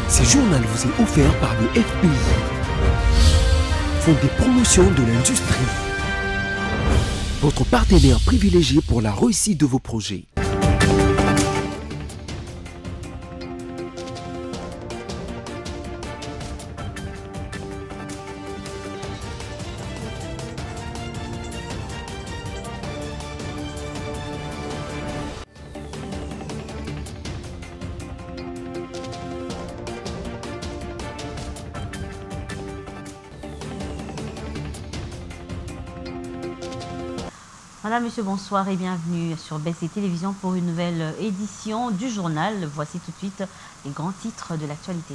Ce journal vous est offert par le FPI, Fonds des promotions de l'industrie, votre partenaire privilégié pour la réussite de vos projets. Madame, monsieur, bonsoir et bienvenue sur BC Télévision pour une nouvelle édition du journal. Voici tout de suite les grands titres de l'actualité.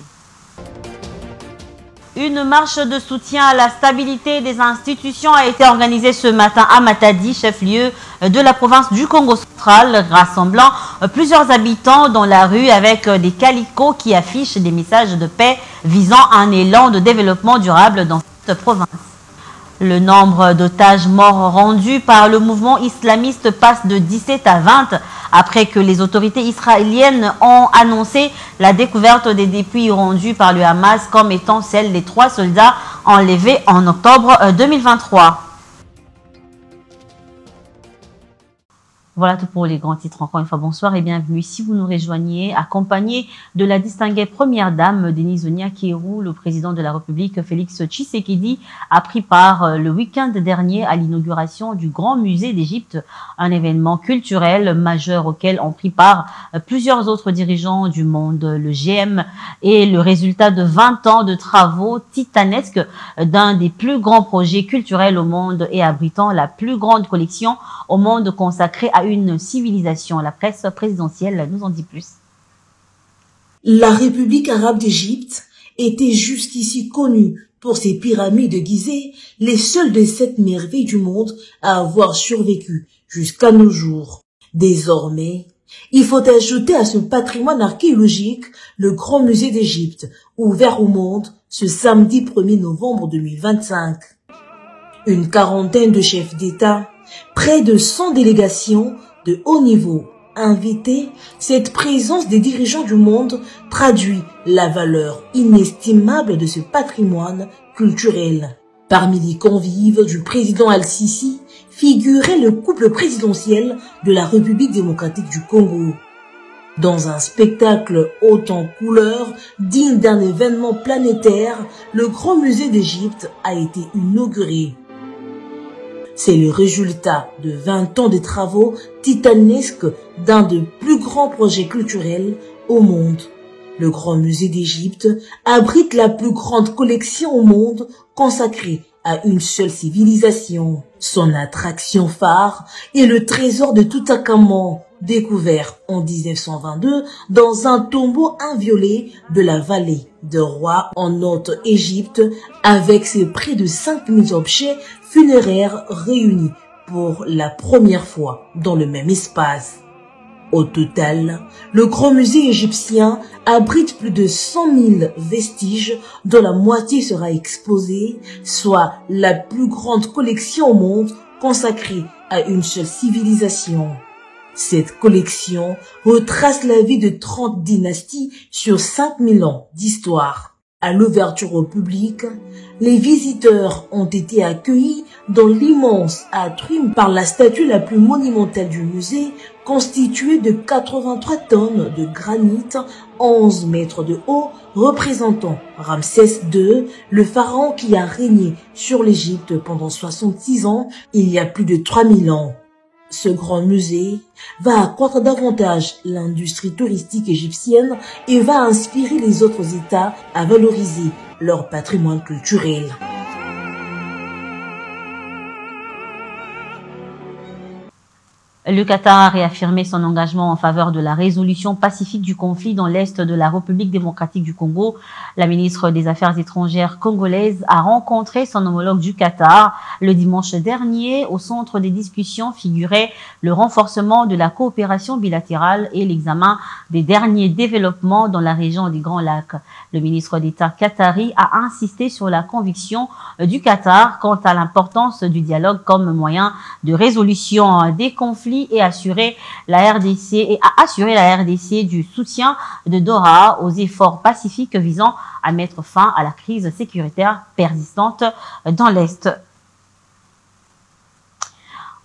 Une marche de soutien à la stabilité des institutions a été organisée ce matin à Matadi, chef-lieu de la province du Congo central, rassemblant plusieurs habitants dans la rue avec des calicots qui affichent des messages de paix visant un élan de développement durable dans cette province. Le nombre d'otages morts rendus par le mouvement islamiste passe de 17 à 20 après que les autorités israéliennes ont annoncé la découverte des dépouilles rendues par le Hamas comme étant celles des 3 soldats enlevés en octobre 2023. Voilà tout pour les grands titres. Encore une fois, bonsoir et bienvenue. Si vous nous rejoignez, accompagné de la distinguée première dame Denise Onyakérou, le président de la République Félix Tshisekedi a pris part le week-end dernier à l'inauguration du Grand Musée d'Égypte, un événement culturel majeur auquel ont pris part plusieurs autres dirigeants du monde. Le GM est le résultat de 20 ans de travaux titanesques d'un des plus grands projets culturels au monde et abritant la plus grande collection au monde consacrée à une civilisation. La presse présidentielle nous en dit plus. La République arabe d'Égypte était jusqu'ici connue pour ses pyramides de Gizeh, les seules des 7 merveilles du monde à avoir survécu jusqu'à nos jours. Désormais, il faut ajouter à ce patrimoine archéologique le Grand Musée d'Égypte, ouvert au monde ce samedi 1er novembre 2025. Une quarantaine de chefs d'État, près de 100 délégations de haut niveau invitées, cette présence des dirigeants du monde traduit la valeur inestimable de ce patrimoine culturel. Parmi les convives du président Al-Sisi figurait le couple présidentiel de la République démocratique du Congo. Dans un spectacle haut en couleurs, digne d'un événement planétaire, le Grand Musée d'Égypte a été inauguré. C'est le résultat de 20 ans de travaux titanesques d'un des plus grands projets culturels au monde. Le Grand Musée d'Égypte abrite la plus grande collection au monde consacrée à une seule civilisation. Son attraction phare est le trésor de Toutankhamon, découvert en 1922 dans un tombeau inviolé de la vallée de Roi en Haute-Égypte, avec ses près de 5000 objets funéraires réunis pour la première fois dans le même espace. Au total, le Grand Musée égyptien abrite plus de 100 000 vestiges dont la moitié sera exposée, soit la plus grande collection au monde consacrée à une seule civilisation. Cette collection retrace la vie de 30 dynasties sur 5000 ans d'histoire. À l'ouverture au public, les visiteurs ont été accueillis dans l'immense atrium par la statue la plus monumentale du musée, constituée de 83 tonnes de granit, 11 mètres de haut, représentant Ramsès II, le pharaon qui a régné sur l'Égypte pendant 66 ans, il y a plus de 3000 ans. Ce grand musée va accroître davantage l'industrie touristique égyptienne et va inspirer les autres États à valoriser leur patrimoine culturel. Le Qatar a réaffirmé son engagement en faveur de la résolution pacifique du conflit dans l'est de la République démocratique du Congo. La ministre des Affaires étrangères congolaise a rencontré son homologue du Qatar le dimanche dernier. Au centre des discussions figurait le renforcement de la coopération bilatérale et l'examen des derniers développements dans la région des Grands Lacs. Le ministre d'État qatari a insisté sur la conviction du Qatar quant à l'importance du dialogue comme moyen de résolution des conflits Kongoli et assuré la RDC et a assuré la RDC du soutien de Doha aux efforts pacifiques visant à mettre fin à la crise sécuritaire persistante dans l'Est.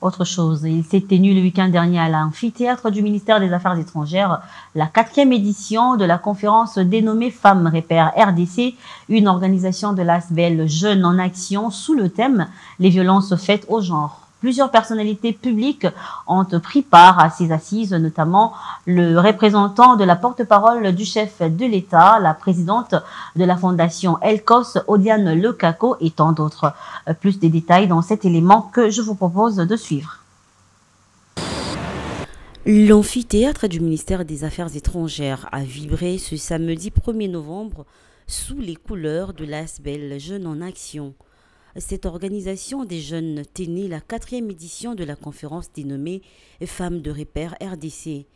Autre chose, il s'est tenu le week-end dernier à l'amphithéâtre du ministère des Affaires étrangères la 4e édition de la conférence dénommée Femmes Repères RDC, une organisation de l'ASBL Jeunes en Action sous le thème « Les violences faites au genre ». Plusieurs personnalités publiques ont pris part à ces assises, notamment le représentant de la porte-parole du chef de l'État, la présidente de la fondation Elcos, Odiane Lekako et tant d'autres. Plus de détails dans cet élément que je vous propose de suivre. L'amphithéâtre du ministère des Affaires étrangères a vibré ce samedi 1er novembre sous les couleurs de l'ASBL Jeunes en Action. Cette organisation des jeunes est née la 4e édition de la conférence dénommée Femmes de repères RDC.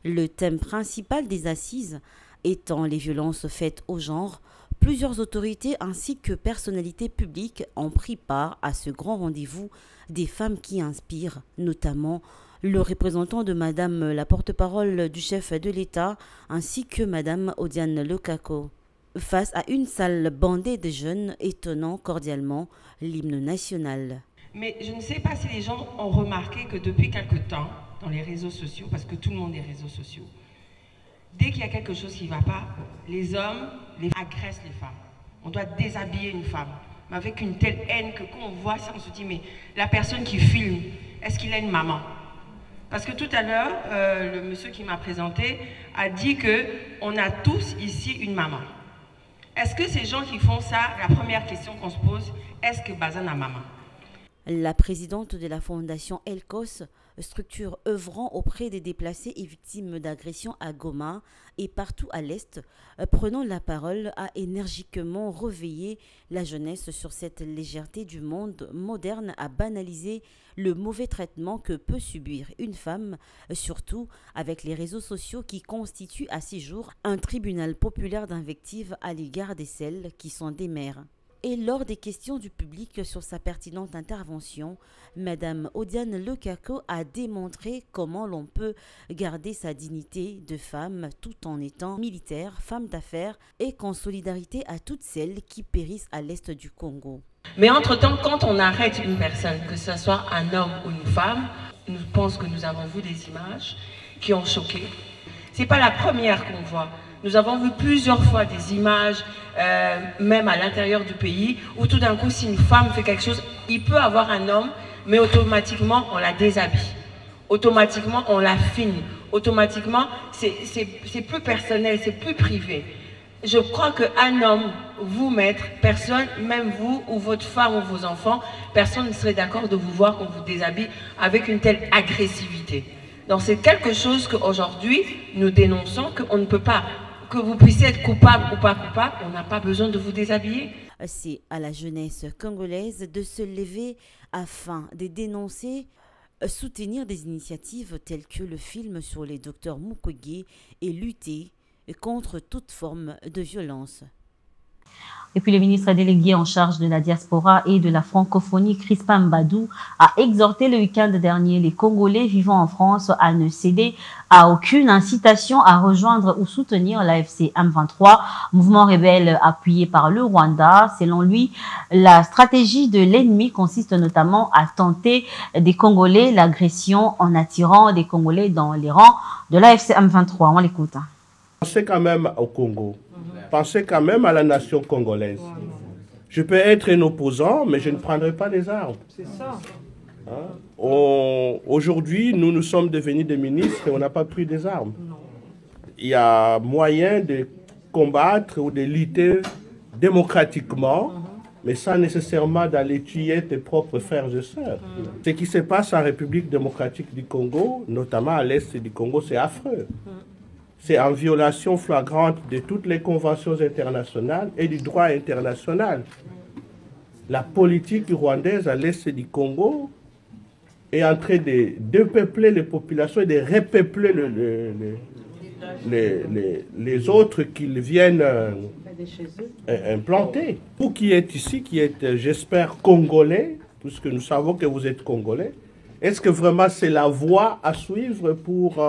Le thème principal des assises étant les violences faites au genre, plusieurs autorités ainsi que personnalités publiques ont pris part à ce grand rendez-vous des femmes qui inspirent, notamment le représentant de Madame la porte-parole du chef de l'État ainsi que Madame Odiane Lekako. Face à une salle bandée de jeunes étonnant cordialement l'hymne national. Mais je ne sais pas si les gens ont remarqué que depuis quelque temps, dans les réseaux sociaux, parce que tout le monde est réseaux sociaux, dès qu'il y a quelque chose qui ne va pas, les hommes agressent les femmes. On doit déshabiller une femme, mais avec une telle haine que quand on voit ça, on se dit, mais la personne qui filme, est-ce qu'il a une maman? Parce que tout à l'heure, le monsieur qui m'a présenté a dit qu'on a tous ici une maman. Est-ce que ces gens qui font ça, la première question qu'on se pose, est-ce que Bazan a maman? La présidente de la fondation Elcos, structure œuvrant auprès des déplacés et victimes d'agressions à Goma et partout à l'Est, prenant la parole, a énergiquement réveillé la jeunesse sur cette légèreté du monde moderne à banaliser le mauvais traitement que peut subir une femme, surtout avec les réseaux sociaux qui constituent à ces jours un tribunal populaire d'invective à l'égard des celles qui sont des mères. Et lors des questions du public sur sa pertinente intervention, Madame Odiane Lekako a démontré comment l'on peut garder sa dignité de femme tout en étant militaire, femme d'affaires et qu'en solidarité à toutes celles qui périssent à l'est du Congo. Mais entre-temps, quand on arrête une personne, que ce soit un homme ou une femme, je pense que nous avons vu des images qui ont choqué. Ce n'est pas la première qu'on voit. Nous avons vu plusieurs fois des images, même à l'intérieur du pays, où tout d'un coup, si une femme fait quelque chose, il peut avoir un homme, mais automatiquement, on la déshabille. Automatiquement, on la filme. Automatiquement, c'est plus personnel, c'est plus privé. Je crois qu'un homme, vous maître, personne, même vous ou votre femme ou vos enfants, personne ne serait d'accord de vous voir qu'on vous déshabille avec une telle agressivité. Donc c'est quelque chose qu'aujourd'hui, nous dénonçons, qu'on ne peut pas. Que vous puissiez être coupable ou pas coupable, on n'a pas besoin de vous déshabiller. C'est à la jeunesse congolaise de se lever afin de dénoncer, soutenir des initiatives telles que le film sur les docteurs Mukwege et lutter contre toute forme de violence. Et puis le ministre délégué en charge de la diaspora et de la francophonie, Crispin Mbadou, a exhorté le week-end dernier les Congolais vivant en France à ne céder à aucune incitation à rejoindre ou soutenir l'AFC M23, mouvement rebelle appuyé par le Rwanda. Selon lui, la stratégie de l'ennemi consiste notamment à tenter des Congolais l'agression en attirant des Congolais dans les rangs de l'AFC M23. On l'écoute. Pensez quand même au Congo. Pensez quand même à la nation congolaise. Je peux être un opposant, mais je ne prendrai pas les armes. C'est ça. Aujourd'hui, nous sommes devenus des ministres et on n'a pas pris des armes. Il y a moyen de combattre ou de lutter démocratiquement, mais sans nécessairement d'aller tuer tes propres frères et sœurs. Ce qui se passe en République démocratique du Congo, notamment à l'est du Congo, c'est affreux. C'est en violation flagrante de toutes les conventions internationales et du droit international. La politique rwandaise à l'est du Congo est en train de dépeupler les populations et de repeupler les autres qu'ils viennent implanter. Vous qui êtes ici, qui êtes, j'espère, congolais, puisque nous savons que vous êtes congolais, Est-ce que vraiment c'est la voie à suivre pour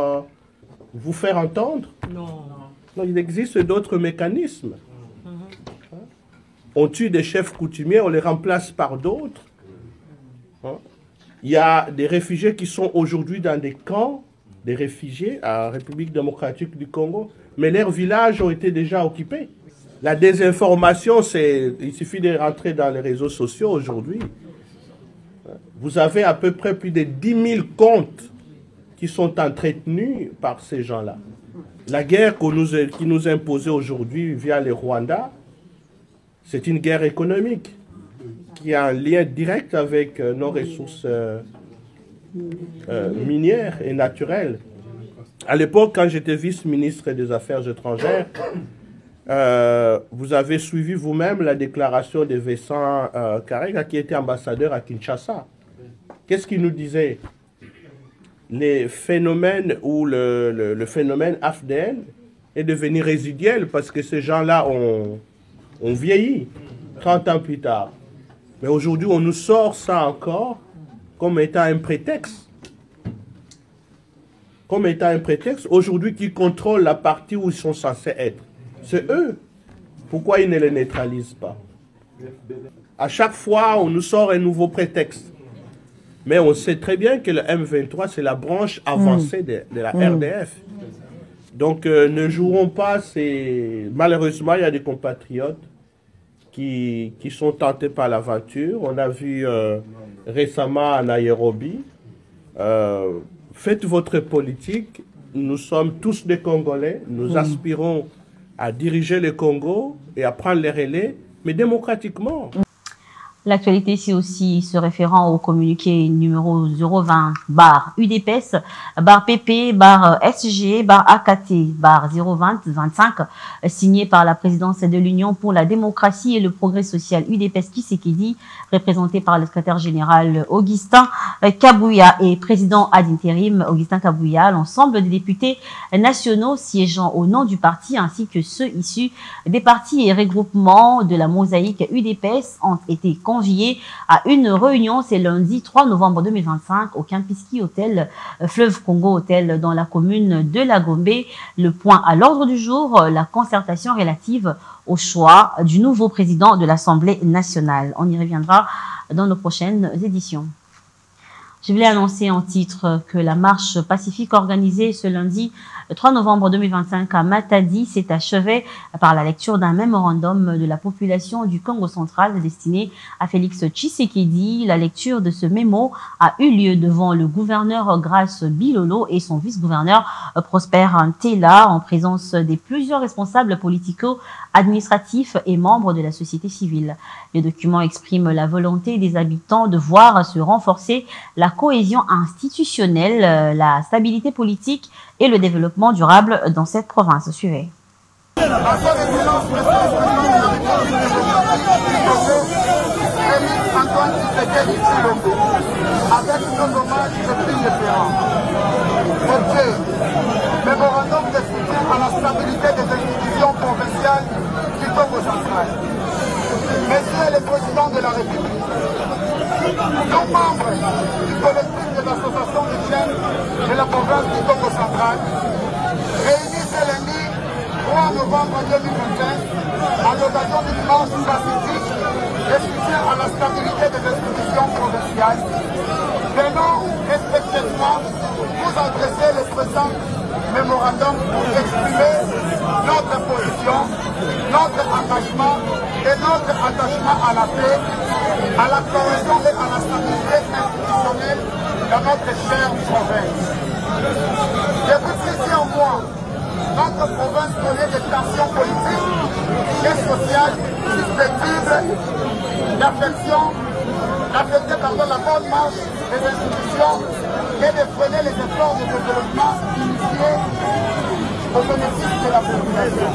vous faire entendre? Non. Non, il existe d'autres mécanismes. On tue des chefs coutumiers, on les remplace par d'autres. Il y a des réfugiés qui sont aujourd'hui dans des camps, des réfugiés à la République démocratique du Congo, mais leurs villages ont été déjà occupés. La désinformation, il suffit de rentrer dans les réseaux sociaux aujourd'hui. Vous avez à peu près plus de 10 000 comptes qui sont entretenus par ces gens-là. La guerre qui nous est imposée aujourd'hui via le Rwanda, c'est une guerre économique qui a un lien direct avec nos ressources minières et naturelles. À l'époque, quand j'étais vice-ministre des Affaires étrangères, vous avez suivi vous-même la déclaration de Vincent Karega, qui était ambassadeur à Kinshasa. Qu'est-ce qu'il nous disait? Les phénomènes ou le phénomène AFDN est devenu résiduel parce que ces gens-là ont vieilli 30 ans plus tard. Mais aujourd'hui, on nous sort ça encore comme étant un prétexte. Comme étant un prétexte, aujourd'hui, qui contrôle la partie où ils sont censés être. C'est eux. Pourquoi ils ne les neutralisent pas? À chaque fois, on nous sort un nouveau prétexte. Mais on sait très bien que le M23, c'est la branche avancée de la RDF. Donc, ne jouons pas. Malheureusement, il y a des compatriotes qui sont tentés par l'aventure. On a vu récemment à Nairobi. Faites votre politique. Nous sommes tous des Congolais. Nous aspirons à diriger le Congo et à prendre les relais, mais démocratiquement. L'actualité ici aussi se référant au communiqué numéro 020-BP-SG-AKT-020-25 signé par la présidence de l'Union pour la démocratie et le progrès social UDPS Tshisekedi, représenté par le secrétaire général Augustin Kabouya et président ad intérim Augustin Kabouya. L'ensemble des députés nationaux siégeant au nom du parti ainsi que ceux issus des partis et regroupements de la mosaïque UDPS ont été conviés à une réunion, c'est lundi 3 novembre 2025 au Kempinski Hotel, Fleuve Congo Hotel dans la commune de La Gombe. Le point à l'ordre du jour, la concertation relative au choix du nouveau président de l'Assemblée nationale. On y reviendra dans nos prochaines éditions. Je voulais annoncer en titre que la marche pacifique organisée ce lundi 3 novembre 2025 à Matadi s'est achevée par la lecture d'un mémorandum de la population du Congo central destiné à Félix Tshisekedi. La lecture de ce mémo a eu lieu devant le gouverneur Grace Bilolo et son vice-gouverneur Prosper Ntela en présence des plusieurs responsables politico-administratifs et membres de la société civile. Le document exprime la volonté des habitants de voir se renforcer la cohésion institutionnelle, la stabilité politique et le développement durable dans cette province. Suivez. Mémorandum de soutien à la stabilité des institutions provinciales du Congo central. Messieurs les présidents de la République, nos membres du collectif de l'association des jeunes de la province du Congo central, réunis ce lundi 3 novembre 2025 à l'occasion d'une marche pacifique de soutien à la stabilité des institutions provinciales, venons respectivement vous adresser le présent mémorandum pour exprimer notre position, notre engagement et notre attachement à la paix, à la cohésion et à la stabilité institutionnelle dans notre chère province. Depuis plusieurs mois, notre province connaît des tensions politiques et sociales susceptibles d'affecter par la bonne marche des institutions et de freiner les efforts de développement initiés au bénéfice de la population.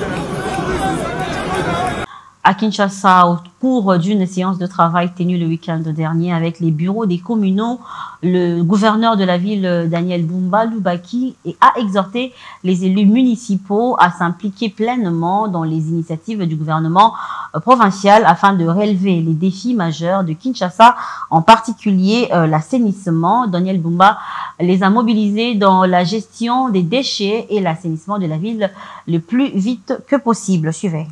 À Kinshasa, au cours d'une séance de travail tenue le week-end dernier avec les bureaux des communaux, le gouverneur de la ville, Daniel Bumba Lubaki, a exhorté les élus municipaux à s'impliquer pleinement dans les initiatives du gouvernement provincial afin de relever les défis majeurs de Kinshasa, en particulier l'assainissement. Daniel Bumba les a mobilisés dans la gestion des déchets et l'assainissement de la ville le plus vite que possible. Suivez.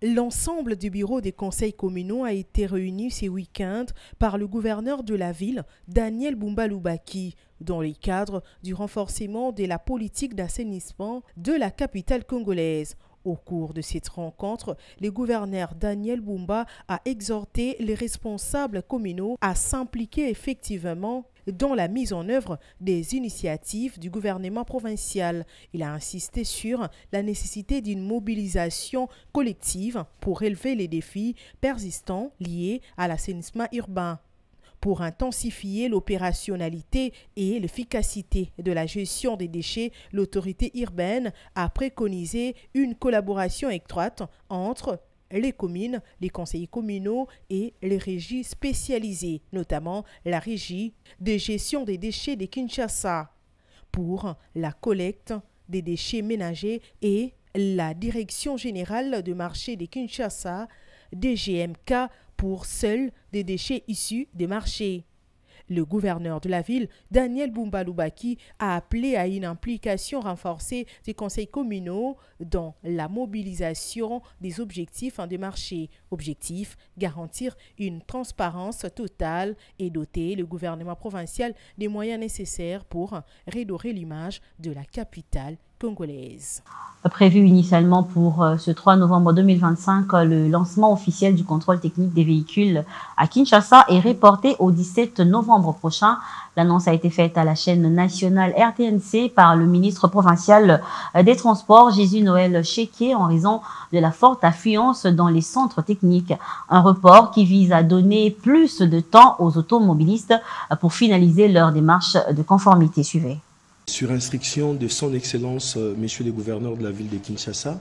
L'ensemble du bureau des conseils communaux a été réuni ce week-end par le gouverneur de la ville, Daniel Bumba Lubaki, dans le cadre du renforcement de la politique d'assainissement de la capitale congolaise. Au cours de cette rencontre, le gouverneur Daniel Bumba a exhorté les responsables communaux à s'impliquer effectivement dans la mise en œuvre des initiatives du gouvernement provincial. Il a insisté sur la nécessité d'une mobilisation collective pour relever les défis persistants liés à l'assainissement urbain. Pour intensifier l'opérationnalité et l'efficacité de la gestion des déchets, l'autorité urbaine a préconisé une collaboration étroite entre les communes, les conseillers communaux et les régies spécialisées, notamment la régie de gestion des déchets de Kinshasa pour la collecte des déchets ménagers et la direction générale de marché de Kinshasa, DGMK, pour seuls des déchets issus des marchés. Le gouverneur de la ville, Daniel Bumba Lubaki, a appelé à une implication renforcée des conseils communaux dans la mobilisation des objectifs des marchés. Objectif, garantir une transparence totale et doter le gouvernement provincial des moyens nécessaires pour redorer l'image de la capitale congolaise. Prévu initialement pour ce 3 novembre 2025, le lancement officiel du contrôle technique des véhicules à Kinshasa est reporté au 17 novembre prochain. L'annonce a été faite à la chaîne nationale RTNC par le ministre provincial des Transports, Jésus-Noël Chéquier, en raison de la forte affluence dans les centres techniques. Un report qui vise à donner plus de temps aux automobilistes pour finaliser leur démarche de conformité. Suivez. Sur instruction de son Excellence, Monsieur le gouverneur de la ville de Kinshasa,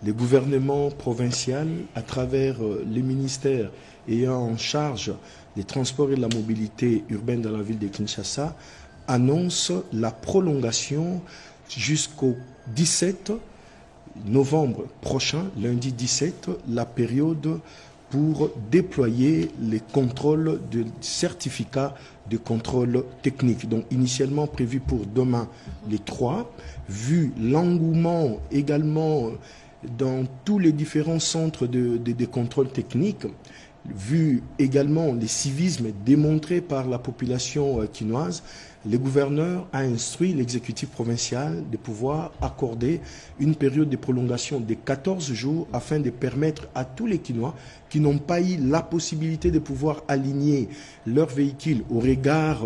le gouvernement provincial, à travers les ministères ayant en charge des transports et de la mobilité urbaine dans la ville de Kinshasa, annonce la prolongation jusqu'au 17 novembre prochain, lundi 17, la période pour déployer les contrôles de certificats de contrôle technique. Donc initialement prévu pour demain les 3, vu l'engouement également dans tous les différents centres de contrôle technique, vu également les civismes démontrés par la population quinoise, le gouverneur a instruit l'exécutif provincial de pouvoir accorder une période de prolongation de 14 jours afin de permettre à tous les Quinois qui n'ont pas eu la possibilité de pouvoir aligner leurs véhicules au regard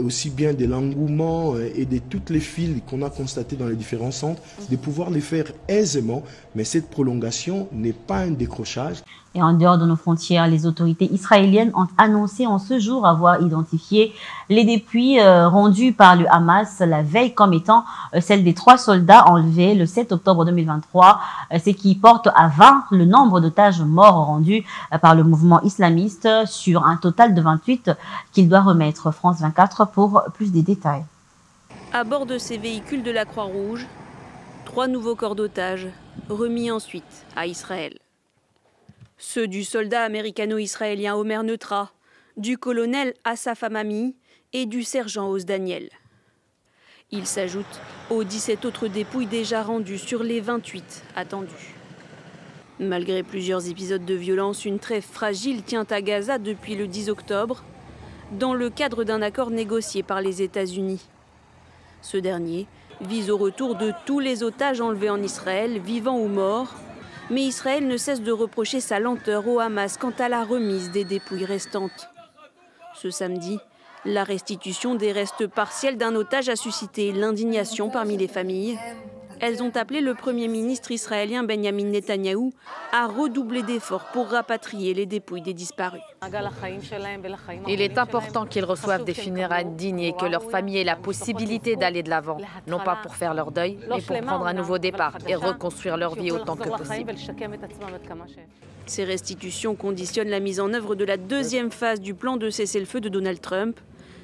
aussi bien de l'engouement et de toutes les files qu'on a constatées dans les différents centres, de pouvoir les faire aisément, mais cette prolongation n'est pas un décrochage. Et en dehors de nos frontières, les autorités israéliennes ont annoncé en ce jour avoir identifié les dépouilles rendues par le Hamas la veille comme étant celles des 3 soldats enlevés le 7 octobre 2023, ce qui porte à 20 le nombre d'otages morts rendus par le mouvement islamiste sur un total de 28 qu'il doit remettre. France 24 pour plus de détails. À bord de ces véhicules de la Croix-Rouge, 3 nouveaux corps d'otages remis ensuite à Israël. Ceux du soldat américano-israélien Omer Neutra, du colonel Assaf Hamami et du sergent Oz Daniel. Ils s'ajoutent aux 17 autres dépouilles déjà rendues sur les 28 attendues. Malgré plusieurs épisodes de violence, une trêve fragile tient à Gaza depuis le 10 octobre, dans le cadre d'un accord négocié par les États-Unis. Ce dernier vise au retour de tous les otages enlevés en Israël, vivants ou morts, mais Israël ne cesse de reprocher sa lenteur au Hamas quant à la remise des dépouilles restantes. Ce samedi, la restitution des restes partiels d'un otage a suscité l'indignation parmi les familles. Elles ont appelé le Premier ministre israélien Benjamin Netanyahou à redoubler d'efforts pour rapatrier les dépouilles des disparus. Il est important qu'ils reçoivent des funérailles dignes et que leur famille ait la possibilité d'aller de l'avant, non pas pour faire leur deuil, mais pour prendre un nouveau départ et reconstruire leur vie autant que possible. Ces restitutions conditionnent la mise en œuvre de la deuxième phase du plan de cessez-le-feu de Donald Trump,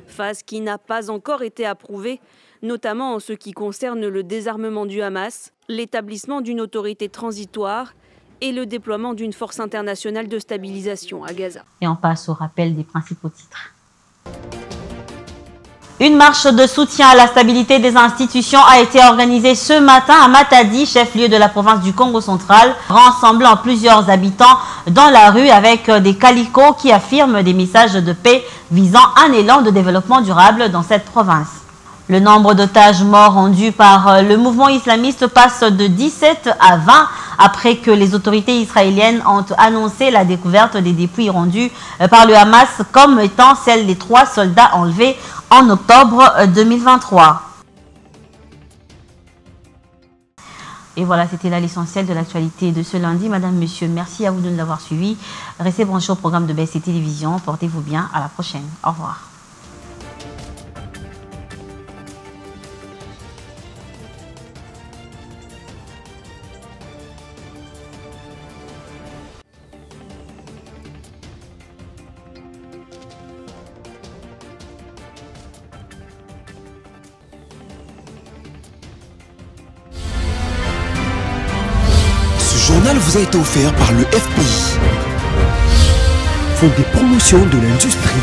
phase qui n'a pas encore été approuvée, notamment en ce qui concerne le désarmement du Hamas, l'établissement d'une autorité transitoire et le déploiement d'une force internationale de stabilisation à Gaza. Et on passe au rappel des principaux titres. Une marche de soutien à la stabilité des institutions a été organisée ce matin à Matadi, chef-lieu de la province du Congo central, rassemblant plusieurs habitants dans la rue avec des calicots qui affirment des messages de paix visant un élan de développement durable dans cette province. Le nombre d'otages morts rendus par le mouvement islamiste passe de 17 à 20 après que les autorités israéliennes ont annoncé la découverte des dépouilles rendues par le Hamas comme étant celles des 3 soldats enlevés en octobre 2023. Et voilà, c'était là l'essentiel de l'actualité de ce lundi. Madame, Monsieur, merci à vous de nous avoir suivis. Restez branchés au programme de BSC Télévision. Portez-vous bien. À la prochaine. Au revoir. Ce journal vous a été offert par le FPI, Fonds des promotions de l'industrie,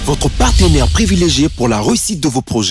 votre partenaire privilégié pour la réussite de vos projets.